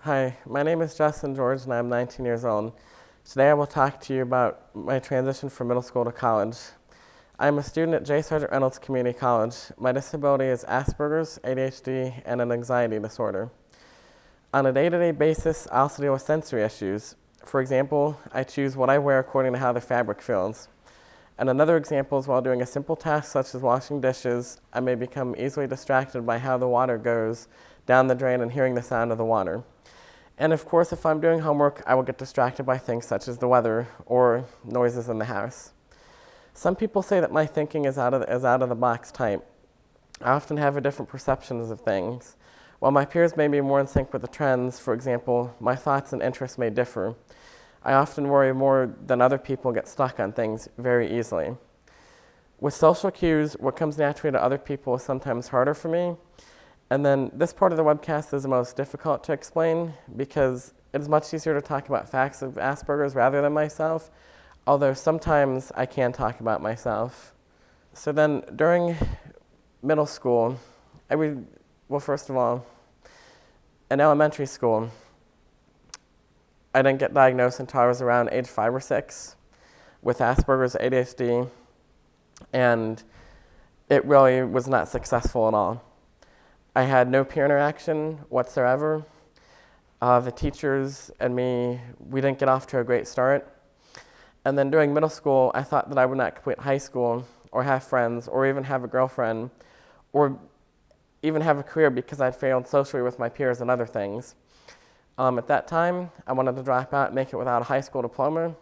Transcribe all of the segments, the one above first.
Hi, my name is Justin George and I'm 19 years old. Today I will talk to you about my transition from middle school to college. I'm a student at J. Sargent Reynolds Community College. My disability is Asperger's, ADHD, and an anxiety disorder. On a day-to-day basis, I also deal with sensory issues. For example, I choose what I wear according to how the fabric feels. And another example is while doing a simple task such as washing dishes, I may become easily distracted by how the water goes down the drain and hearing the sound of the water. And of course, if I'm doing homework, I will get distracted by things such as the weather or noises in the house. Some people say that my thinking is out of the box type. I often have a different perceptions of things. While my peers may be more in sync with the trends, for example, my thoughts and interests may differ. I often worry more than other people, get stuck on things very easily. With social cues, what comes naturally to other people is sometimes harder for me. And then this part of the webcast is the most difficult to explain because it is much easier to talk about facts of Asperger's rather than myself, although sometimes I can talk about myself. So then during middle school, first of all, in elementary school, I didn't get diagnosed until I was around age 5 or 6 with Asperger's, ADHD, and it really was not successful at all. I had no peer interaction whatsoever. The teachers and me, we didn't get off to a great start. And then during middle school, I thought that I would not complete high school or have friends or even have a girlfriend or even have a career because I'd failed socially with my peers and other things. At that time, I wanted to drop out and make it without a high school diploma.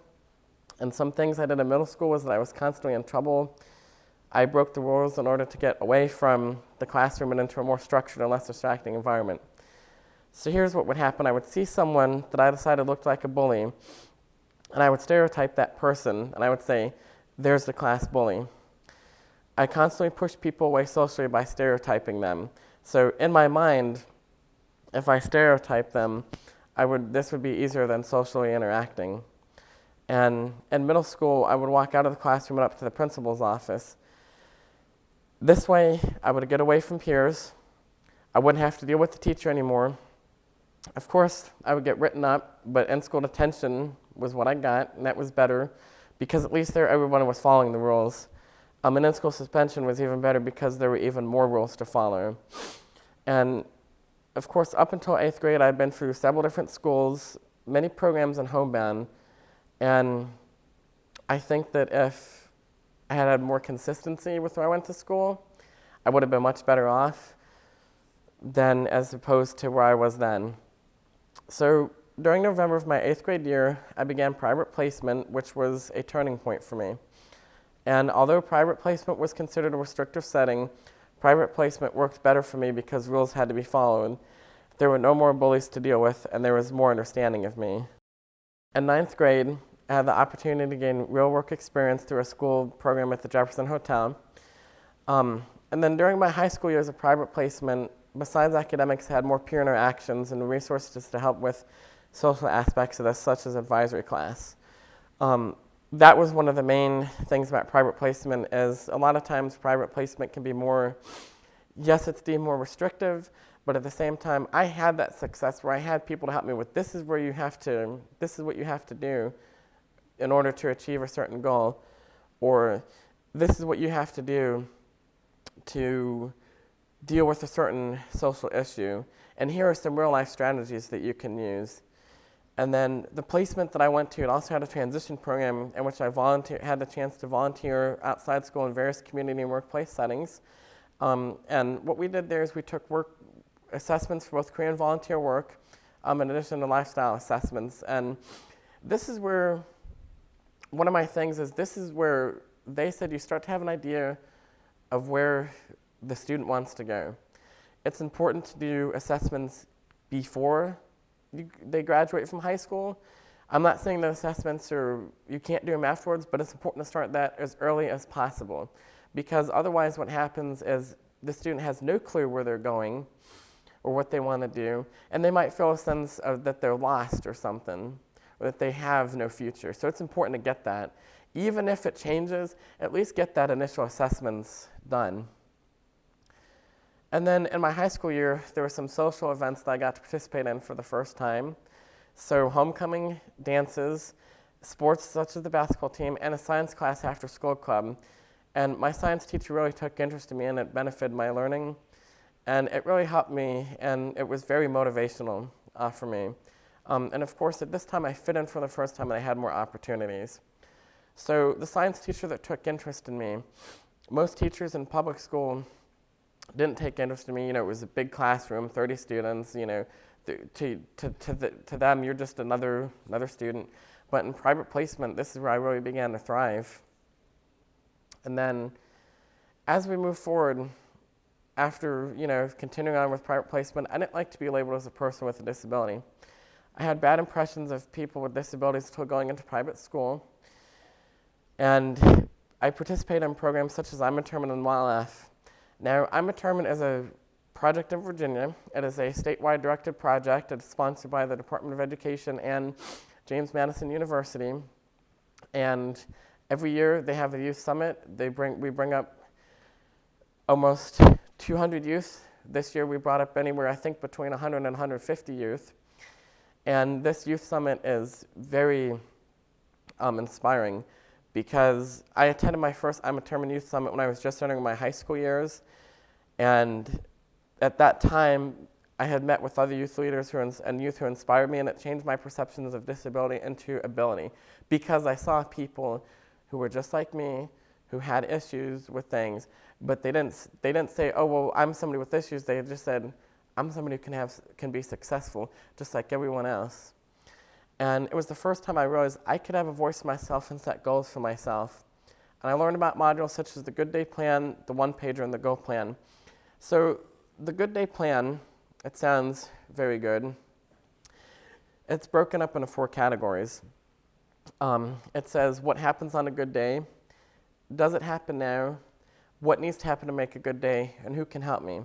And some things I did in middle school was that I was constantly in trouble. I broke the rules in order to get away from the classroom and into a more structured and less distracting environment. So here's what would happen. I would see someone that I decided looked like a bully, and I would stereotype that person, and I would say, there's the class bully. I constantly push people away socially by stereotyping them. So in my mind, if I stereotype them, this would be easier than socially interacting. And in middle school, I would walk out of the classroom and up to the principal's office. This way, I would get away from peers. I wouldn't have to deal with the teacher anymore. Of course, I would get written up, but in-school detention was what I got, and that was better because at least there everyone was following the rules. And in-school suspension was even better because there were even more rules to follow. And of course, up until 8th grade, I'd been through several different schools, many programs in homebound, and I think that if I had more consistency with where I went to school, I would have been much better off than as opposed to where I was then. So during November of my 8th grade year, I began private placement, which was a turning point for me. And although private placement was considered a restrictive setting, private placement worked better for me because rules had to be followed. There were no more bullies to deal with, and there was more understanding of me. In 9th grade, I had the opportunity to gain real work experience through a school program at the Jefferson Hotel. And then during my high school years of private placement, besides academics, I had more peer interactions and resources to help with social aspects of this, such as advisory class. That was one of the main things about private placement is a lot of times private placement can be more, yes, it's deemed more restrictive, but at the same time, I had that success where I had people to help me with this is what you have to do in order to achieve a certain goal, or this is what you have to do to deal with a certain social issue. And here are some real life strategies that you can use. And then the placement that I went to, it also had a transition program in which I had the chance to volunteer outside school in various community and workplace settings. And what we did there is we took work assessments for both career and volunteer work, in addition to lifestyle assessments. And this is where, one of my things is this is where they said you start to have an idea of where the student wants to go. It's important to do assessments before they graduate from high school. I'm not saying that assessments you can't do them afterwards, but it's important to start that as early as possible because otherwise what happens is the student has no clue where they're going or what they want to do, and they might feel a sense of that they're lost or something, or that they have no future. So it's important to get that. Even if it changes, at least get that initial assessments done. And then in my high school year, there were some social events that I got to participate in for the first time. So homecoming, dances, sports such as the basketball team, and a science class after school club. And my science teacher really took interest in me, and it benefited my learning. And it really helped me, and it was very motivational for me. And of course, at this time, I fit in for the first time, and I had more opportunities. So the science teacher that took interest in me, most teachers in public school didn't take interest in me. It was a big classroom, 30 students. To them, you're just another student. But in private placement, this is where I really began to thrive. And then, as we move forward, after continuing on with private placement, I didn't like to be labeled as a person with a disability. I had bad impressions of people with disabilities until going into private school. And I participated in programs such as I'm Determined and YLF. Now, I'm Determined is a project in Virginia. It is a statewide directed project. It's sponsored by the Department of Education and James Madison University. And every year they have a youth summit. We bring up almost 200 youth. This year we brought up anywhere, I think, between 100 and 150 youth. And this youth summit is very inspiring, because I attended my first I'm Determined Youth Summit when I was just entering my high school years. And at that time, I had met with other youth leaders and youth who inspired me, and it changed my perceptions of disability into ability, because I saw people who were just like me, who had issues with things, but they didn't say, oh, well, I'm somebody with issues. They just said, I'm somebody who can be successful, just like everyone else. And it was the first time I realized I could have a voice myself and set goals for myself. And I learned about modules such as the Good Day Plan, the one-pager, and the Go Plan. So the Good Day Plan, it sounds very good. It's broken up into 4 categories. It says what happens on a good day, does it happen now, what needs to happen to make a good day, and who can help me.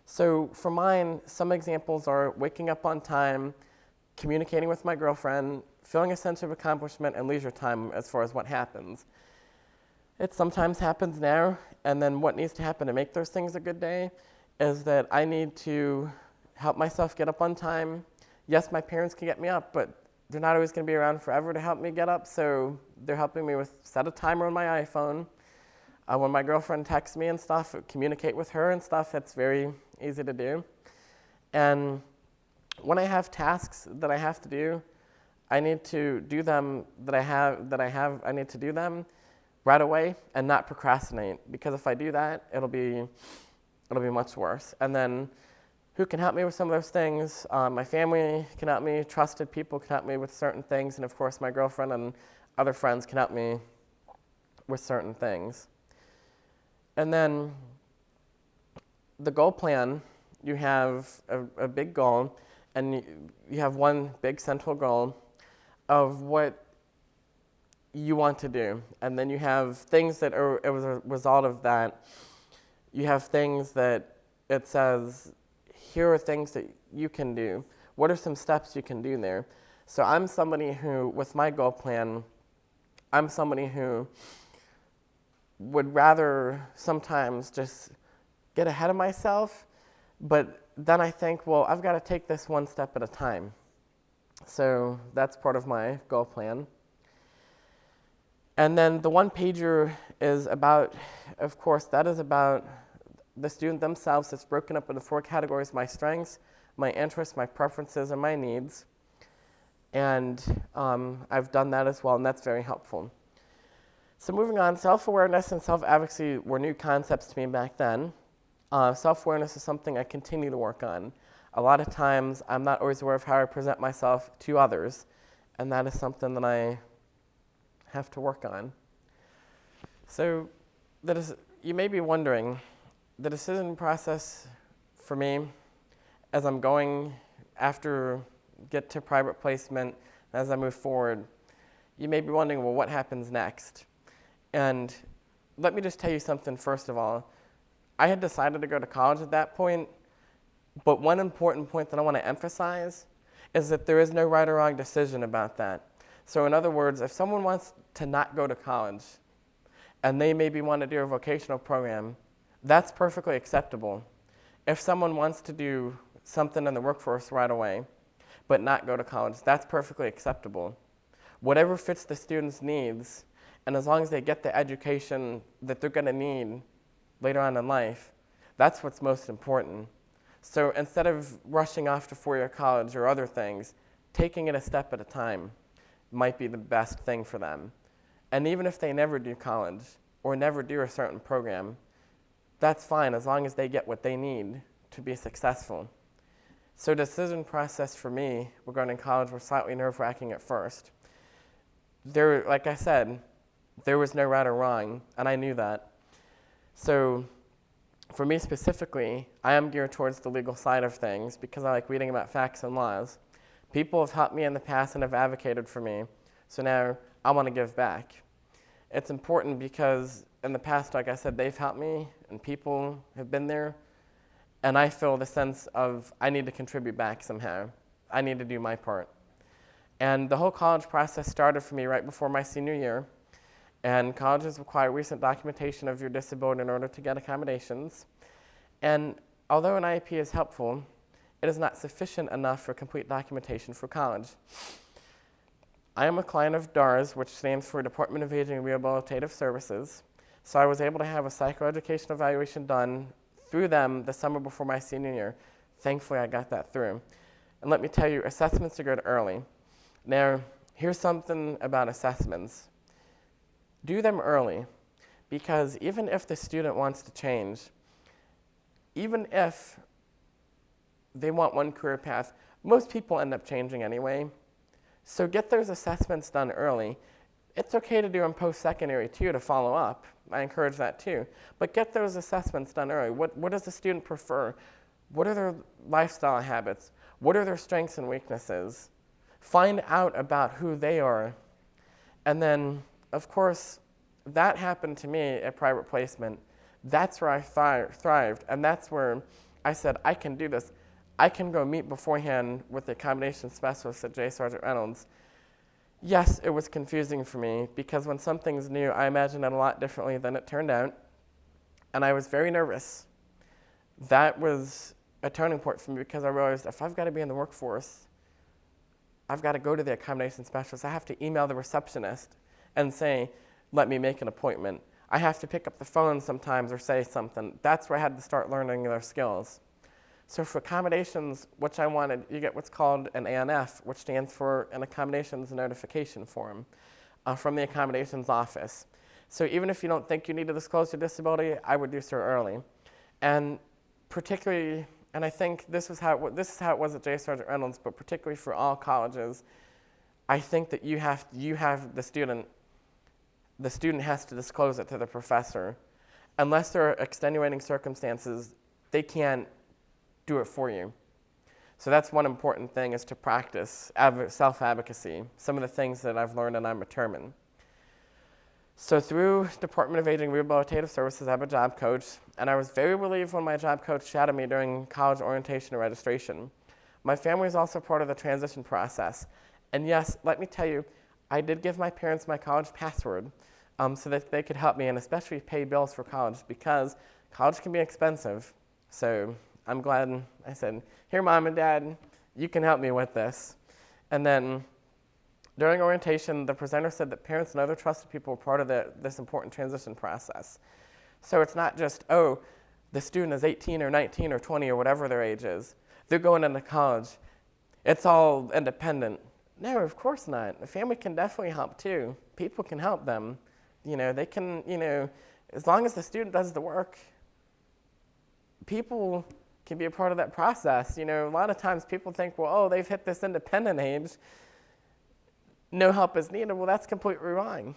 So for mine, some examples are waking up on time, communicating with my girlfriend, feeling a sense of accomplishment, and leisure time as far as what happens. It sometimes happens now, and then what needs to happen to make those things a good day is that I need to help myself get up on time. Yes, my parents can get me up, but they're not always going to be around forever to help me get up, so they're helping me with set a timer on my iPhone. When my girlfriend texts me and stuff, communicate with her and stuff, that's very easy to do. And when I have tasks that I have to do, I need to do them I need to do them right away and not procrastinate, because if I do that, it'll be much worse. And then who can help me with some of those things? My family can help me, trusted people can help me with certain things, and of course my girlfriend and other friends can help me with certain things. And then the goal plan, you have a big goal, and you have one big central goal of what you want to do. And then you have things that are as a result of that. You have things that it says, here are things that you can do. What are some steps you can do there? So I'm somebody who, with my goal plan, I'm somebody who would rather sometimes just get ahead of myself, but then I think, well, I've got to take this one step at a time. So that's part of my goal plan. And then the one-pager is about, of course, that is about the student themselves. It's broken up into 4 categories: my strengths, my interests, my preferences, and my needs. And I've done that as well, and that's very helpful. So moving on, self-awareness and self-advocacy were new concepts to me back then. Self-awareness is something I continue to work on. A lot of times, I'm not always aware of how I present myself to others, and that is something that I have to work on. So you may be wondering, the decision process for me as I'm going get to private placement, as I move forward, you may be wondering, well, what happens next? And let me just tell you something first of all. I had decided to go to college at that point, but one important point that I want to emphasize is that there is no right or wrong decision about that. So in other words, if someone wants to not go to college and they maybe want to do a vocational program, that's perfectly acceptable. If someone wants to do something in the workforce right away, but not go to college, that's perfectly acceptable. Whatever fits the student's needs, and as long as they get the education that they're going to need later on in life, that's what's most important. So instead of rushing off to four-year college or other things, taking it a step at a time might be the best thing for them. And even if they never do college or never do a certain program, that's fine as long as they get what they need to be successful. So decision process for me regarding college was slightly nerve-wracking at first. Like I said, there was no right or wrong, and I knew that. So for me specifically, I am geared towards the legal side of things because I like reading about facts and laws. People have helped me in the past and have advocated for me, so now I want to give back. It's important because in the past, like I said, they've helped me and people have been there, and I feel the sense of I need to contribute back somehow. I need to do my part. And the whole college process started for me right before my senior year, and colleges require recent documentation of your disability in order to get accommodations. And although an IEP is helpful, it is not sufficient enough for complete documentation for college. I am a client of DARS, which stands for Department of Aging and Rehabilitative Services, so I was able to have a psychoeducation evaluation done through them the summer before my senior year. Thankfully, I got that through. And let me tell you, assessments are good early. Now, here's something about assessments. Do them early, because even if the student wants to change, even if they want one career path, most people end up changing anyway. So get those assessments done early. It's okay to do them post-secondary too to follow up. I encourage that too. But get those assessments done early. What does the student prefer? What are their lifestyle habits? What are their strengths and weaknesses? Find out about who they are. And then, of course, that happened to me at private placement. That's where I thrived, and that's where I said, I can do this. I can go meet beforehand with the accommodation specialist at J. Sargent Reynolds. Yes, it was confusing for me because when something's new, I imagine it a lot differently than it turned out, and I was very nervous. That was a turning point for me because I realized if I've got to be in the workforce, I've got to go to the accommodation specialist. I have to email the receptionist and say, let me make an appointment. I have to pick up the phone sometimes or say something. That's where I had to start learning their skills. So for accommodations, which I wanted, you get what's called an ANF, which stands for an accommodations notification form from the accommodations office. So even if you don't think you need to disclose your disability, I would do so early. And particularly, and I think this is how it was at J. Sargent Reynolds, but particularly for all colleges, I think that you have the student has to disclose it to the professor. Unless there are extenuating circumstances, they can't do it for you. So that's one important thing, is to practice self-advocacy, some of the things that I've learned and I'm determined. So through Department of Aging and Rehabilitative Services, I'm a job coach, and I was very relieved when my job coach shadowed me during college orientation and registration. My family is also part of the transition process. And yes, let me tell you, I did give my parents my college password so that they could help me and especially pay bills for college because college can be expensive. So I'm glad I said, here, Mom and Dad, you can help me with this. And then during orientation, the presenter said that parents and other trusted people were part of this important transition process. So it's not just, oh, the student is 18 or 19 or 20 or whatever their age is. They're going into college. It's all independent. No, of course not. The family can definitely help too. People can help them. They can, as long as the student does the work, people can be a part of that process. A lot of times people think, well, oh, they've hit this independent age, no help is needed. Well, that's completely wrong.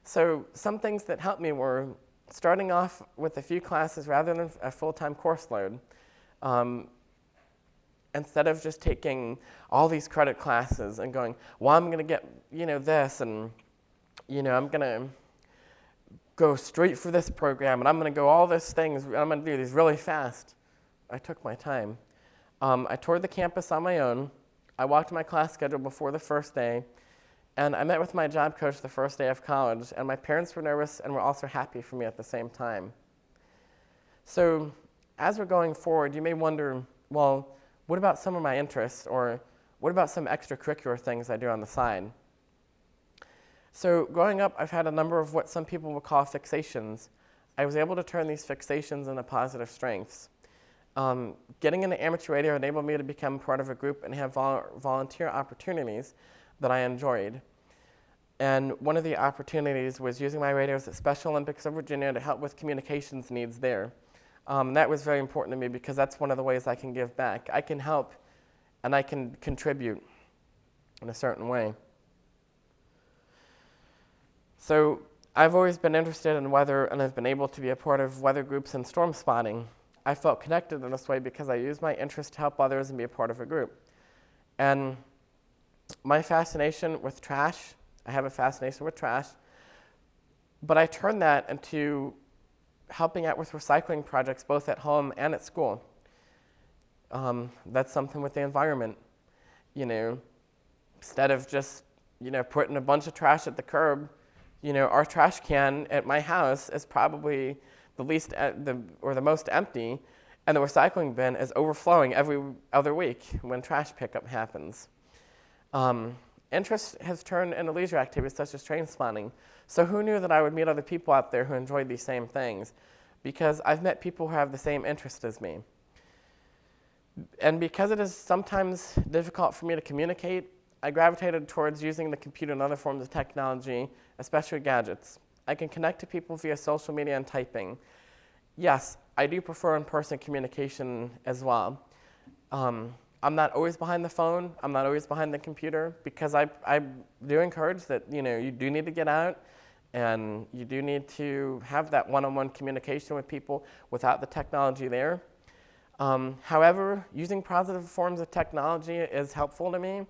So some things that helped me were starting off with a few classes rather than a full-time course load. Instead of just taking all these credit classes and going, well, I'm going to get, this, and, I'm going to go straight for this program, and I'm going to go all these things, I'm going to do these really fast. I took my time. I toured the campus on my own. I walked my class schedule before the first day, and I met with my job coach the first day of college, and my parents were nervous and were also happy for me at the same time. So as we're going forward, you may wonder, well, what about some of my interests, or what about some extracurricular things I do on the side? So growing up, I've had a number of what some people would call fixations. I was able to turn these fixations into positive strengths. Getting into amateur radio enabled me to become part of a group and have volunteer opportunities that I enjoyed. And one of the opportunities was using my radios at Special Olympics of Virginia to help with communications needs there. That was very important to me because that's one of the ways I can give back. I can help and I can contribute in a certain way. So I've always been interested in weather and have been able to be a part of weather groups and storm spotting. I felt connected in this way because I use my interest to help others and be a part of a group. And my fascination with trash, I have a fascination with trash, but I turned that into helping out with recycling projects both at home and at school. That's something with the environment. Instead of just, putting a bunch of trash at the curb, our trash can at my house is probably the most empty, and the recycling bin is overflowing every other week when trash pickup happens. Interest has turned into leisure activities such as train spotting. So who knew that I would meet other people out there who enjoyed these same things? Because I've met people who have the same interest as me. And because it is sometimes difficult for me to communicate, I gravitated towards using the computer and other forms of technology, especially gadgets. I can connect to people via social media and typing. Yes, I do prefer in-person communication as well. I'm not always behind the phone. I'm not always behind the computer because I do encourage that you do need to get out and you do need to have that one-on-one communication with people without the technology there. However, using positive forms of technology is helpful to me.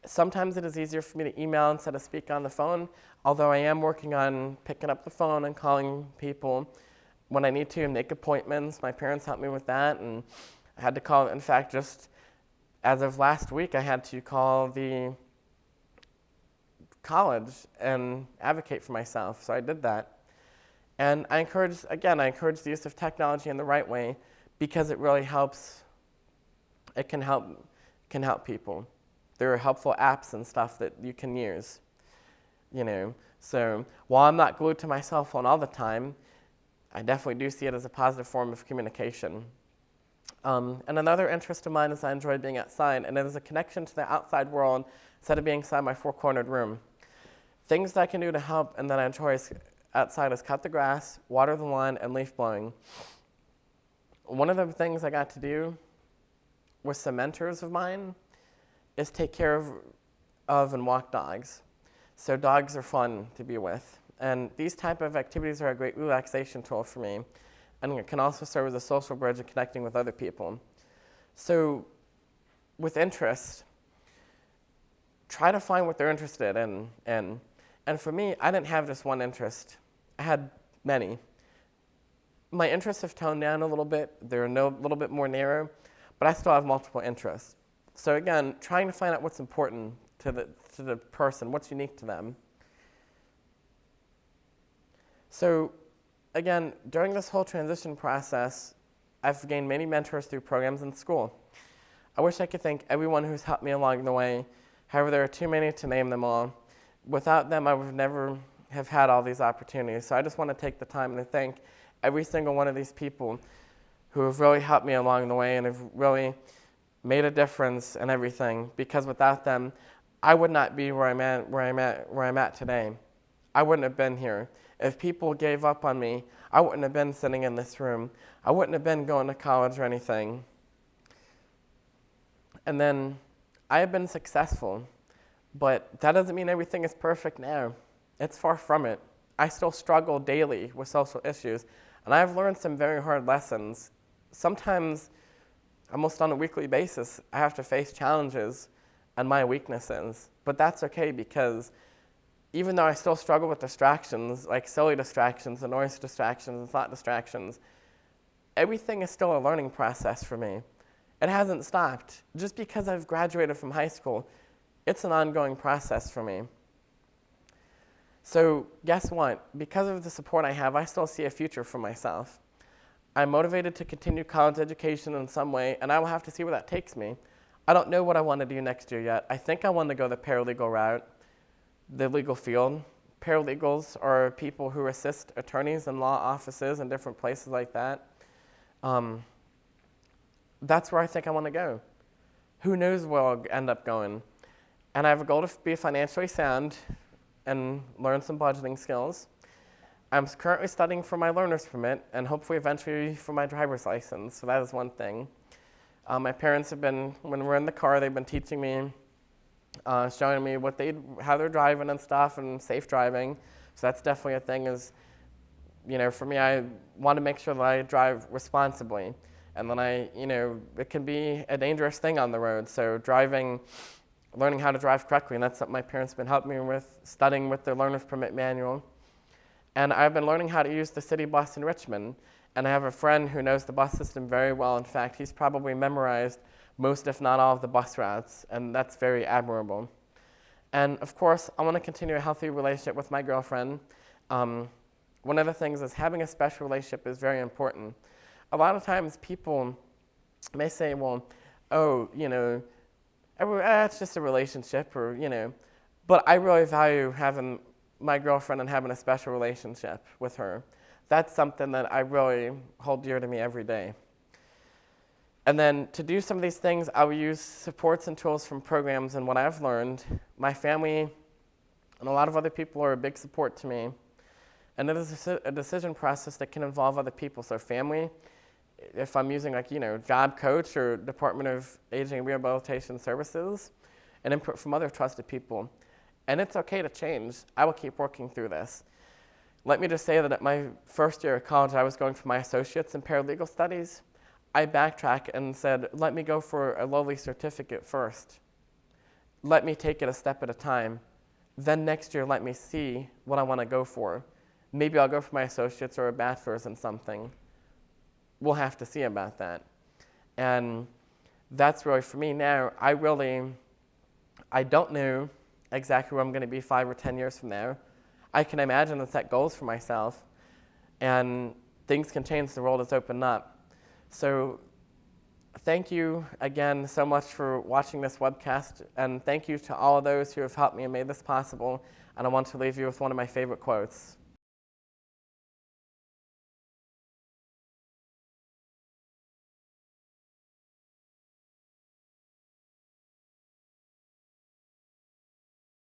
Sometimes it is easier for me to email instead of speak on the phone, although I am working on picking up the phone and calling people when I need to and make appointments. My parents helped me with that, and I had to call, in fact, just as of last week, I had to call the college and advocate for myself, so I did that. And I encourage the use of technology in the right way because it really helps. It can help people. There are helpful apps and stuff that you can use, So while I'm not glued to my cell phone all the time, I definitely do see it as a positive form of communication. And another interest of mine is I enjoy being outside, and it is a connection to the outside world instead of being inside my four-cornered room. Things that I can do to help and that I enjoy outside is cut the grass, water the lawn, and leaf blowing. One of the things I got to do with some mentors of mine is take care of and walk dogs. So dogs are fun to be with. And these type of activities are a great relaxation tool for me. And it can also serve as a social bridge in connecting with other people. So with interest, try to find what they're interested in. And for me, I didn't have just one interest. I had many. My interests have toned down a little bit. They're a little bit more narrow, but I still have multiple interests. So again, trying to find out what's important to the person, what's unique to them. So again, during this whole transition process, I've gained many mentors through programs in school. I wish I could thank everyone who's helped me along the way. However, there are too many to name them all. Without them, I would never have had all these opportunities. So I just want to take the time to thank every single one of these people who have really helped me along the way and have really made a difference in everything, because without them, I would not be where I'm at today. I wouldn't have been here. If people gave up on me, I wouldn't have been sitting in this room. I wouldn't have been going to college or anything. And then I have been successful, but that doesn't mean everything is perfect now. It's far from it. I still struggle daily with social issues, and I've learned some very hard lessons. Sometimes, almost on a weekly basis, I have to face challenges and my weaknesses, but that's okay because even though I still struggle with distractions, like silly distractions and noise distractions and thought distractions, everything is still a learning process for me. It hasn't stopped. Just because I've graduated from high school, it's an ongoing process for me. So guess what? Because of the support I have, I still see a future for myself. I'm motivated to continue college education in some way, and I will have to see where that takes me. I don't know what I want to do next year yet. I think I want to go the paralegal route, the legal field. Paralegals are people who assist attorneys in law offices and different places like that. That's where I think I want to go. Who knows where I'll end up going? And I have a goal to be financially sound and learn some budgeting skills. I'm currently studying for my learner's permit and hopefully eventually for my driver's license, so that is one thing. My parents have been, when we're in the car, they've been teaching me, showing me how they're driving and stuff and safe driving. So that's definitely a thing is, for me, I want to make sure that I drive responsibly. And then it can be a dangerous thing on the road. So learning how to drive correctly, and that's something my parents have been helping me with, studying with their learner's permit manual. And I've been learning how to use the city bus in Richmond. And I have a friend who knows the bus system very well. In fact, he's probably memorized most, if not all, of the bus routes, and that's very admirable. And of course, I want to continue a healthy relationship with my girlfriend. One of the things is having a special relationship is very important. A lot of times people may say, well, it's just a relationship, but I really value having my girlfriend and having a special relationship with her. That's something that I really hold dear to me every day. And then to do some of these things, I will use supports and tools from programs and what I've learned. My family and a lot of other people are a big support to me. And it is a decision process that can involve other people. So family, if I'm using job coach or Department of Aging and Rehabilitation Services, and input from other trusted people. And it's okay to change. I will keep working through this. Let me just say that at my first year of college, I was going for my associates in paralegal studies. I backtracked and said, let me go for a lowly certificate first. Let me take it a step at a time. Then next year, let me see what I want to go for. Maybe I'll go for my associates or a bachelor's in something. We'll have to see about that. And that's really for me now. I don't know exactly where I'm going to be 5 or 10 years from now. I can imagine and set goals for myself, and things can change. The world has opened up. So thank you again so much for watching this webcast, and thank you to all of those who have helped me and made this possible. And I want to leave you with one of my favorite quotes.